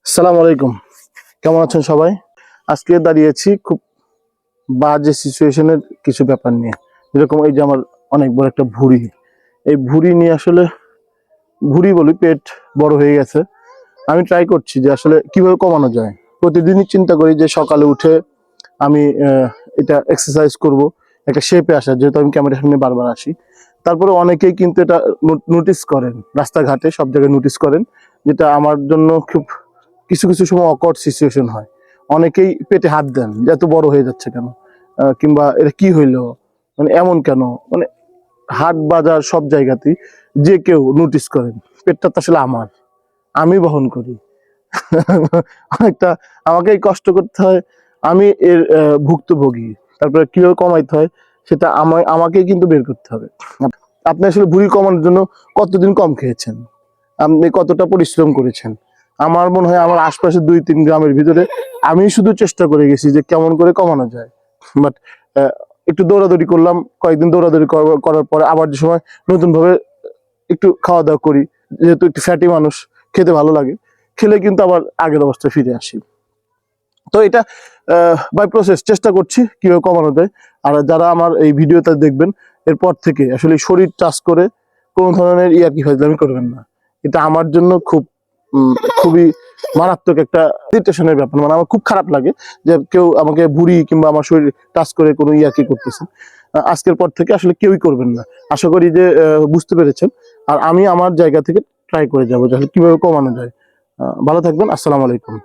আসসালামু আলাইকুম। কেমন আছেন সবাই? আজকে দাঁড়িয়েছি খুব বাজে সিচুয়েশনের কিছু ব্যাপার নিয়ে। যেরকম এই যে আমার অনেক বড় একটা ভুঁড়ি। এই ভুঁড়ি নিয়ে আসলে ভুঁড়ি বলি, পেট বড় হয়ে গেছে। আমি ট্রাই করছি যে আসলে কিভাবে কমানো যায়। প্রতিদিনই চিন্তা করি যে সকালে উঠে আমি এটা এক্সারসাইজ করব, একটা শেপে আসার, যেহেতু আমি ক্যামেরার সামনে বারবার আসি। তারপরে অনেকেই কিন্তু এটা নোটিস করেন, রাস্তাঘাটে সব জায়গায় নোটিস করেন, যেটা আমার জন্য খুব কিছু কিছু সময় অকওয়ার্ড সিচুয়েশন হয়। অনেকেই পেটে হাত দেন যে এত বড় হয়ে যাচ্ছে কেন, কিংবা এটা কি হইলো, মানে এমন কেন, মানে হাট বাজার সব জায়গাতেই যে কেউ নোটিস করেন। পেটটা তো আসলে আমার, আমি বহন করি। অনেকটা আমাকেই কষ্ট করতে হয়, আমি এর ভুক্তভোগী। তারপরে কিভাবে কমাইতে হয় সেটা আমাকেই কিন্তু বের করতে হবে। আপনি আসলে ভুঁড়ি কমানোর জন্য কতদিন কম খেয়েছেন, আপনি কতটা পরিশ্রম করেছেন? আমার মনে হয় আমার আশপাশে 2-3 গ্রামের ভিতরে আমি শুধু চেষ্টা করে গেছি যে কেমন করে কমানো যায়। বাট একটু দৌড়াদৌড়ি করলাম, কয়েকদিন দৌড়াদৌড়ি করার পরে আবার যে সময় নতুন ভাবে একটু খাওয়া দাওয়া করি, যেহেতু একটু ফ্যাটি মানুষ, খেতে ভালো লাগে, খেলে কিন্তু আবার আগের অবস্থায় ফিরে আসি। তো এটা বাই প্রসেস চেষ্টা করছি কিভাবে কমানো যায়। আর যারা আমার এই ভিডিওটা দেখবেন, এরপর থেকে আসলে শরীর টাচ করে কোনো ধরনের ইয়ার্কি ফাজলামি করবেন না। এটা আমার জন্য খুবই মারাত্মক একটা ইরিটেশনের ব্যাপার। মানে আমার খুব খারাপ লাগে যে কেউ আমাকে ভুঁড়ি কিংবা আমার শরীর টাচ করে কোনো ইয়ার্কি করতেছে। আজকের পর থেকে আসলে কেউই করবেন না। আশা করি যে বুঝতে পেরেছেন। আর আমি আমার জায়গা থেকে ট্রাই করে যাবো যে আসলে কিভাবে কমানো যায়। ভালো থাকবেন। আসসালামু আলাইকুম।